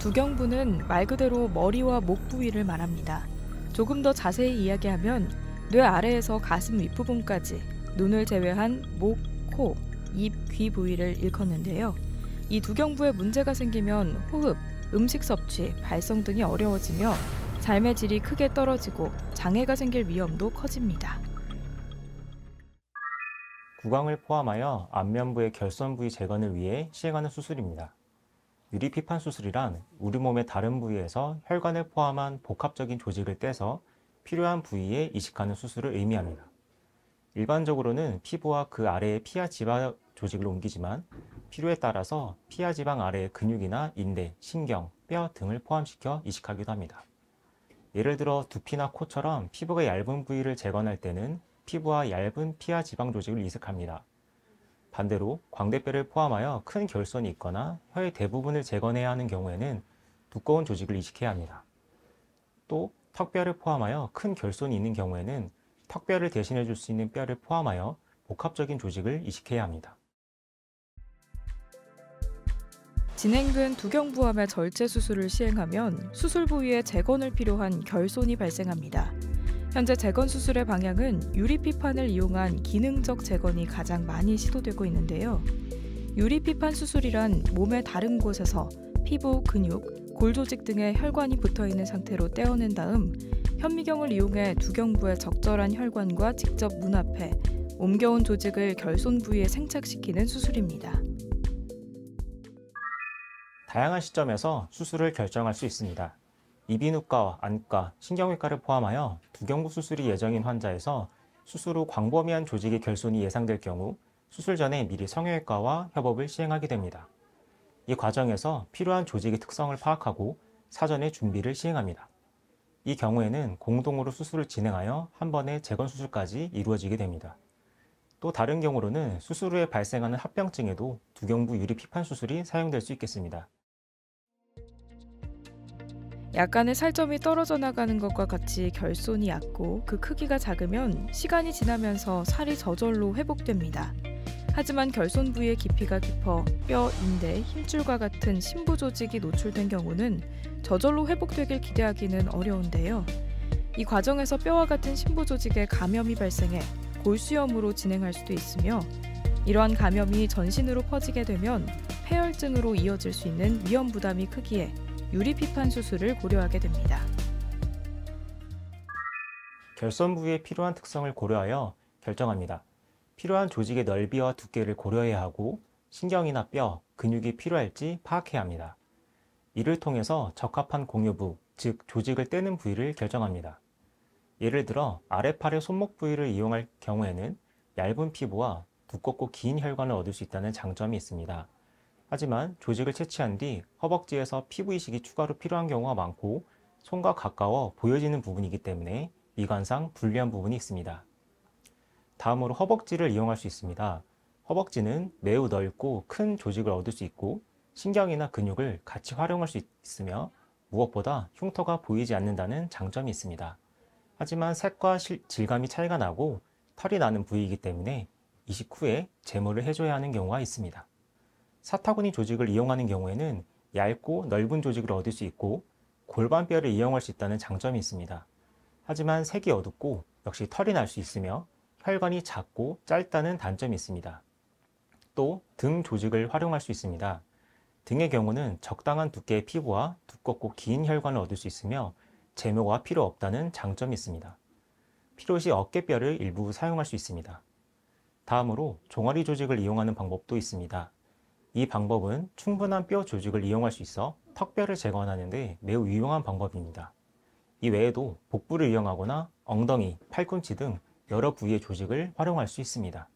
두경부는 말 그대로 머리와 목 부위를 말합니다. 조금 더 자세히 이야기하면 뇌 아래에서 가슴 윗부분까지 눈을 제외한 목, 코, 입, 귀 부위를 일컫는데요. 이 두경부에 문제가 생기면 호흡, 음식 섭취, 발성 등이 어려워지며 삶의 질이 크게 떨어지고 장애가 생길 위험도 커집니다. 구강을 포함하여 안면부의 결손 부위 재건을 위해 시행하는 수술입니다. 유리피판 수술이란 우리 몸의 다른 부위에서 혈관을 포함한 복합적인 조직을 떼서 필요한 부위에 이식하는 수술을 의미합니다. 일반적으로는 피부와 그 아래의 피하 지방 조직을 옮기지만 필요에 따라서 피하 지방 아래의 근육이나 인대, 신경, 뼈 등을 포함시켜 이식하기도 합니다. 예를 들어 두피나 코처럼 피부가 얇은 부위를 재건할 때는 피부와 얇은 피하 지방 조직을 이식합니다. 반대로 광대뼈를 포함하여 큰 결손이 있거나 혀의 대부분을 재건해야 하는 경우에는 두꺼운 조직을 이식해야 합니다. 또 턱뼈를 포함하여 큰 결손이 있는 경우에는 턱뼈를 대신해 줄 수 있는 뼈를 포함하여 복합적인 조직을 이식해야 합니다. 진행된 두경부암의 절제 수술을 시행하면 수술 부위에 재건을 필요한 결손이 발생합니다. 현재 재건 수술의 방향은 유리피판을 이용한 기능적 재건이 가장 많이 시도되고 있는데요. 유리피판 수술이란 몸의 다른 곳에서 피부, 근육, 골 조직 등의 혈관이 붙어있는 상태로 떼어낸 다음 현미경을 이용해 두경부의 적절한 혈관과 직접 문 앞에 옮겨온 조직을 결손 부위에 생착시키는 수술입니다. 다양한 시점에서 수술을 결정할 수 있습니다. 이비인후과와 안과, 신경외과를 포함하여 두경부 수술이 예정인 환자에서 수술 후 광범위한 조직의 결손이 예상될 경우 수술 전에 미리 성형외과와 협업을 시행하게 됩니다. 이 과정에서 필요한 조직의 특성을 파악하고 사전에 준비를 시행합니다. 이 경우에는 공동으로 수술을 진행하여 한 번에 재건 수술까지 이루어지게 됩니다. 또 다른 경우로는 수술 후에 발생하는 합병증에도 두경부 유리피판 수술이 사용될 수 있겠습니다. 약간의 살점이 떨어져 나가는 것과 같이 결손이 얕고 그 크기가 작으면 시간이 지나면서 살이 저절로 회복됩니다. 하지만 결손 부위의 깊이가 깊어 뼈, 인대, 힘줄과 같은 심부 조직이 노출된 경우는 저절로 회복되길 기대하기는 어려운데요. 이 과정에서 뼈와 같은 심부 조직에 감염이 발생해 골수염으로 진행할 수도 있으며 이러한 감염이 전신으로 퍼지게 되면 폐혈증으로 이어질 수 있는 위험 부담이 크기에 유리피판 수술을 고려하게 됩니다. 결손 부위에 필요한 특성을 고려하여 결정합니다. 필요한 조직의 넓이와 두께를 고려해야 하고 신경이나 뼈, 근육이 필요할지 파악해야 합니다. 이를 통해서 적합한 공유부, 즉 조직을 떼는 부위를 결정합니다. 예를 들어 아래팔의 손목 부위를 이용할 경우에는 얇은 피부와 두껍고 긴 혈관을 얻을 수 있다는 장점이 있습니다. 하지만 조직을 채취한 뒤 허벅지에서 피부 이식이 추가로 필요한 경우가 많고 손과 가까워 보여지는 부분이기 때문에 미관상 불리한 부분이 있습니다. 다음으로 허벅지를 이용할 수 있습니다. 허벅지는 매우 넓고 큰 조직을 얻을 수 있고 신경이나 근육을 같이 활용할 수 있으며 무엇보다 흉터가 보이지 않는다는 장점이 있습니다. 하지만 색과 질감이 차이가 나고 털이 나는 부위이기 때문에 이식 후에 제모를 해줘야 하는 경우가 있습니다. 사타구니 조직을 이용하는 경우에는 얇고 넓은 조직을 얻을 수 있고 골반뼈를 이용할 수 있다는 장점이 있습니다. 하지만 색이 어둡고 역시 털이 날 수 있으며 혈관이 작고 짧다는 단점이 있습니다. 또 등 조직을 활용할 수 있습니다. 등의 경우는 적당한 두께의 피부와 두껍고 긴 혈관을 얻을 수 있으며 제모가 필요 없다는 장점이 있습니다. 필요시 어깨뼈를 일부 사용할 수 있습니다. 다음으로 종아리 조직을 이용하는 방법도 있습니다. 이 방법은 충분한 뼈 조직을 이용할 수 있어 턱뼈를 재건하는 데 매우 유용한 방법입니다. 이 외에도 복부를 이용하거나 엉덩이, 팔꿈치 등 여러 부위의 조직을 활용할 수 있습니다.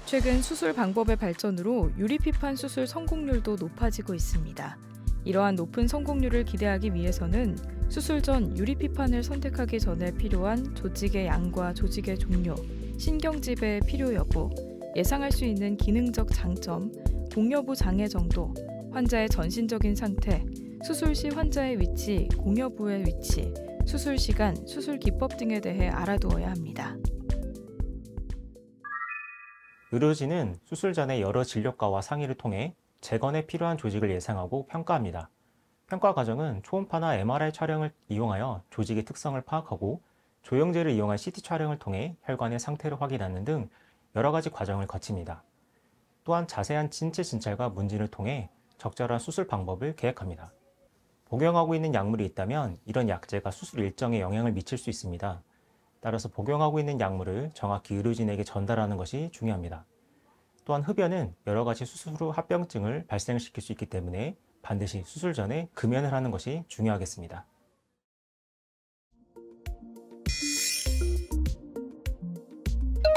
최근 수술 방법의 발전으로 유리피판 수술 성공률도 높아지고 있습니다. 이러한 높은 성공률을 기대하기 위해서는 수술 전 유리피판을 선택하기 전에 필요한 조직의 양과 조직의 종류, 신경지배의 필요 여부, 예상할 수 있는 기능적 장점, 공여부 장애 정도, 환자의 전신적인 상태, 수술 시 환자의 위치, 공여부의 위치, 수술 시간, 수술 기법 등에 대해 알아두어야 합니다. 의료진은 수술 전에 여러 진료과와 상의를 통해 재건에 필요한 조직을 예상하고 평가합니다. 평가 과정은 초음파나 MRI 촬영을 이용하여 조직의 특성을 파악하고 조영제를 이용한 CT 촬영을 통해 혈관의 상태를 확인하는 등 여러 가지 과정을 거칩니다. 또한 자세한 신체 진찰과 문진을 통해 적절한 수술 방법을 계획합니다. 복용하고 있는 약물이 있다면 이런 약제가 수술 일정에 영향을 미칠 수 있습니다. 따라서 복용하고 있는 약물을 정확히 의료진에게 전달하는 것이 중요합니다. 또한 흡연은 여러 가지 수술 후 합병증을 발생시킬 수 있기 때문에 반드시 수술 전에 금연을 하는 것이 중요하겠습니다.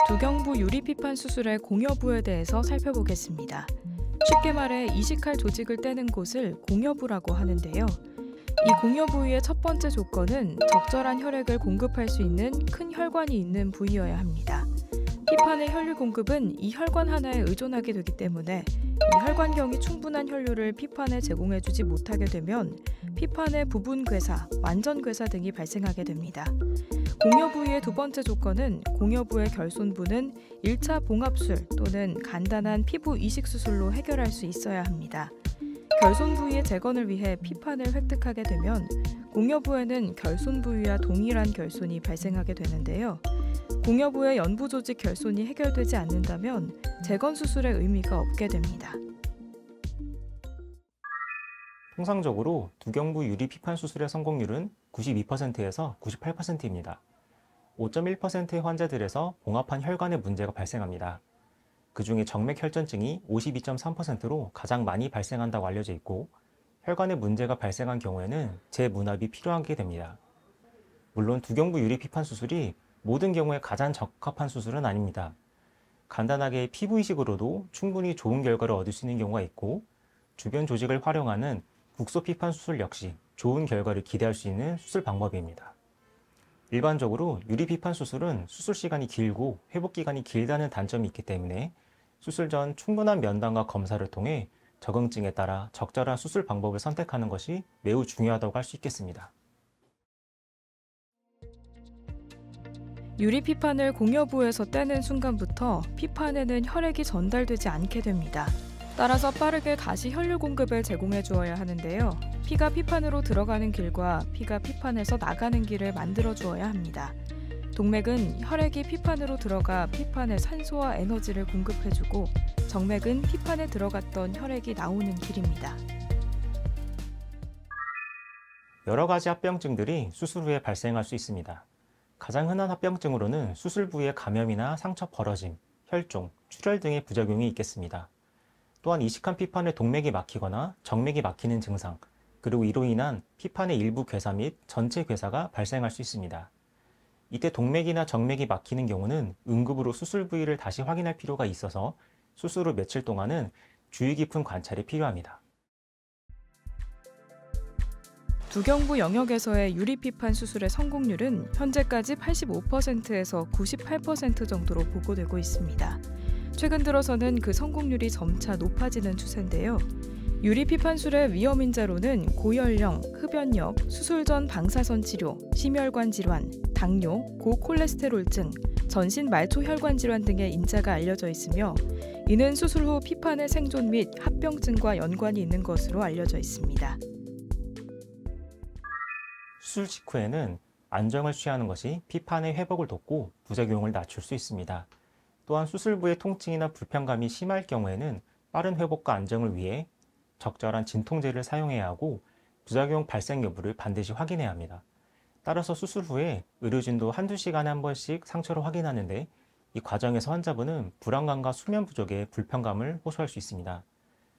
두경부 유리피판 수술의 공여부에 대해서 살펴보겠습니다. 쉽게 말해 이식할 조직을 떼는 곳을 공여부라고 하는데요. 이 공여 부위의 첫 번째 조건은 적절한 혈액을 공급할 수 있는 큰 혈관이 있는 부위여야 합니다. 피판의 혈류 공급은 이 혈관 하나에 의존하게 되기 때문에 이 혈관경이 충분한 혈류를 피판에 제공해주지 못하게 되면 피판의 부분 괴사, 완전 괴사 등이 발생하게 됩니다. 공여 부위의 두 번째 조건은 공여부의 결손부는 1차 봉합술 또는 간단한 피부 이식 수술로 해결할 수 있어야 합니다. 결손 부위의 재건을 위해 피판을 획득하게 되면 공여부에는 결손 부위와 동일한 결손이 발생하게 되는데요. 공여부의 연부 조직 결손이 해결되지 않는다면 재건 수술의 의미가 없게 됩니다. 통상적으로 두경부 유리 피판 수술의 성공률은 92%에서 98%입니다. 5.1%의 환자들에서 봉합한 혈관에 문제가 발생합니다. 그 중에 정맥 혈전증이 52.3%로 가장 많이 발생한다고 알려져 있고 혈관에 문제가 발생한 경우에는 재문합이 필요하게 됩니다. 물론 두경부 유리 피판 수술이 모든 경우에 가장 적합한 수술은 아닙니다. 간단하게 피부 이식으로도 충분히 좋은 결과를 얻을 수 있는 경우가 있고 주변 조직을 활용하는 국소 피판 수술 역시 좋은 결과를 기대할 수 있는 수술 방법입니다. 일반적으로 유리 피판 수술은 수술 시간이 길고 회복 기간이 길다는 단점이 있기 때문에 수술 전 충분한 면담과 검사를 통해 적응증에 따라 적절한 수술 방법을 선택하는 것이 매우 중요하다고 할 수 있겠습니다. 유리 피판을 공여부에서 떼는 순간부터 피판에는 혈액이 전달되지 않게 됩니다. 따라서 빠르게 다시 혈류 공급을 제공해 주어야 하는데요. 피가 피판으로 들어가는 길과 피가 피판에서 나가는 길을 만들어 주어야 합니다. 동맥은 혈액이 피판으로 들어가 피판에 산소와 에너지를 공급해주고 정맥은 피판에 들어갔던 혈액이 나오는 길입니다. 여러 가지 합병증들이 수술 후에 발생할 수 있습니다. 가장 흔한 합병증으로는 수술 부위의 감염이나 상처 벌어짐, 혈종, 출혈 등의 부작용이 있겠습니다. 또한 이식한 피판에 동맥이 막히거나 정맥이 막히는 증상, 그리고 이로 인한 피판의 일부 괴사 및 전체 괴사가 발생할 수 있습니다. 이때 동맥이나 정맥이 막히는 경우는 응급으로 수술 부위를 다시 확인할 필요가 있어서 수술 후 며칠 동안은 주의 깊은 관찰이 필요합니다. 두경부 영역에서의 유리피판 수술의 성공률은 현재까지 85%에서 98% 정도로 보고되고 있습니다. 최근 들어서는 그 성공률이 점차 높아지는 추세인데요. 유리피판술의 위험인자로는 고연령, 흡연력, 수술 전 방사선 치료, 심혈관 질환, 당뇨, 고콜레스테롤증, 전신 말초혈관 질환 등의 인자가 알려져 있으며 이는 수술 후 피판의 생존 및 합병증과 연관이 있는 것으로 알려져 있습니다. 수술 직후에는 안정을 취하는 것이 피판의 회복을 돕고 부작용을 낮출 수 있습니다. 또한 수술부의 통증이나 불편감이 심할 경우에는 빠른 회복과 안정을 위해 적절한 진통제를 사용해야 하고 부작용 발생 여부를 반드시 확인해야 합니다. 따라서 수술 후에 의료진도 한두 시간에 한 번씩 상처를 확인하는데 이 과정에서 환자분은 불안감과 수면 부족에 불편감을 호소할 수 있습니다.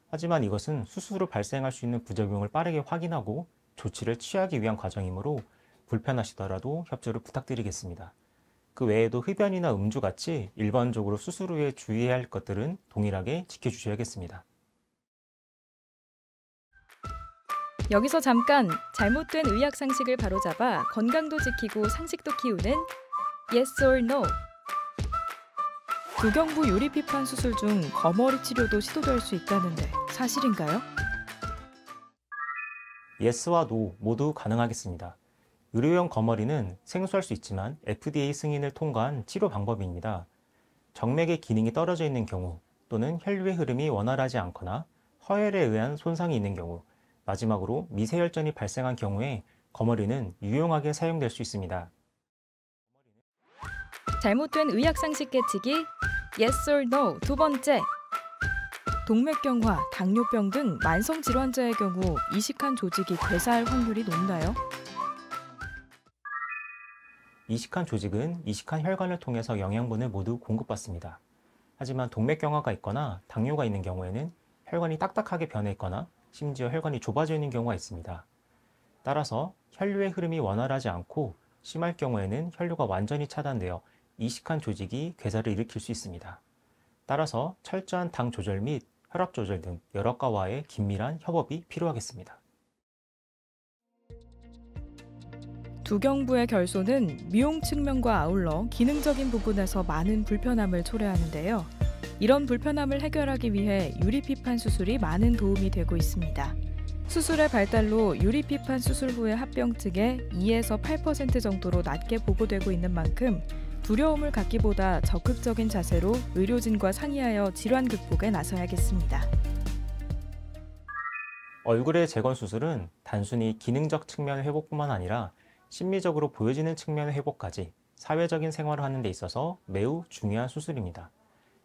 하지만 이것은 수술 후 발생할 수 있는 부작용을 빠르게 확인하고 조치를 취하기 위한 과정이므로 불편하시더라도 협조를 부탁드리겠습니다. 그 외에도 흡연이나 음주같이 일반적으로 수술 후에 주의해야 할 것들은 동일하게 지켜주셔야겠습니다. 여기서 잠깐 잘못된 의학 상식을 바로잡아 건강도 지키고 상식도 키우는 Yes or No. 두경부 유리피판 수술 중 거머리 치료도 시도될 수 있다는데 사실인가요? Yes와 No 모두 가능하겠습니다. 의료용 거머리는 생소할 수 있지만 FDA 승인을 통과한 치료 방법입니다. 정맥의 기능이 떨어져 있는 경우 또는 혈류의 흐름이 원활하지 않거나 허혈에 의한 손상이 있는 경우, 마지막으로 미세혈전이 발생한 경우에 거머리는 유용하게 사용될 수 있습니다. 잘못된 의학상식 깨치기 Yes or No 두 번째. 동맥경화, 당뇨병 등 만성 질환자의 경우 이식한 조직이 괴사할 확률이 높나요? 이식한 조직은 이식한 혈관을 통해서 영양분을 모두 공급받습니다. 하지만 동맥경화가 있거나 당뇨가 있는 경우에는 혈관이 딱딱하게 변해 있거나 심지어 혈관이 좁아져 있는 경우가 있습니다. 따라서 혈류의 흐름이 원활하지 않고 심할 경우에는 혈류가 완전히 차단되어 이식한 조직이 괴사를 일으킬 수 있습니다. 따라서 철저한 당 조절 및 혈압 조절 등 여러가와의 긴밀한 협업이 필요하겠습니다. 두경부의 결손은 미용 측면과 아울러 기능적인 부분에서 많은 불편함을 초래하는데요. 이런 불편함을 해결하기 위해 유리피판 수술이 많은 도움이 되고 있습니다. 수술의 발달로 유리피판 수술 후의 합병증의 2에서 8% 정도로 낮게 보고되고 있는 만큼 두려움을 갖기보다 적극적인 자세로 의료진과 상의하여 질환 극복에 나서야겠습니다. 얼굴의 재건 수술은 단순히 기능적 측면의 회복뿐만 아니라 심미적으로 보여지는 측면의 회복까지 사회적인 생활을 하는 데 있어서 매우 중요한 수술입니다.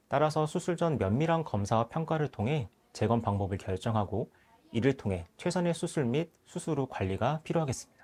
따라서 수술 전 면밀한 검사와 평가를 통해 재건 방법을 결정하고 이를 통해 최선의 수술 및 수술 후 관리가 필요하겠습니다.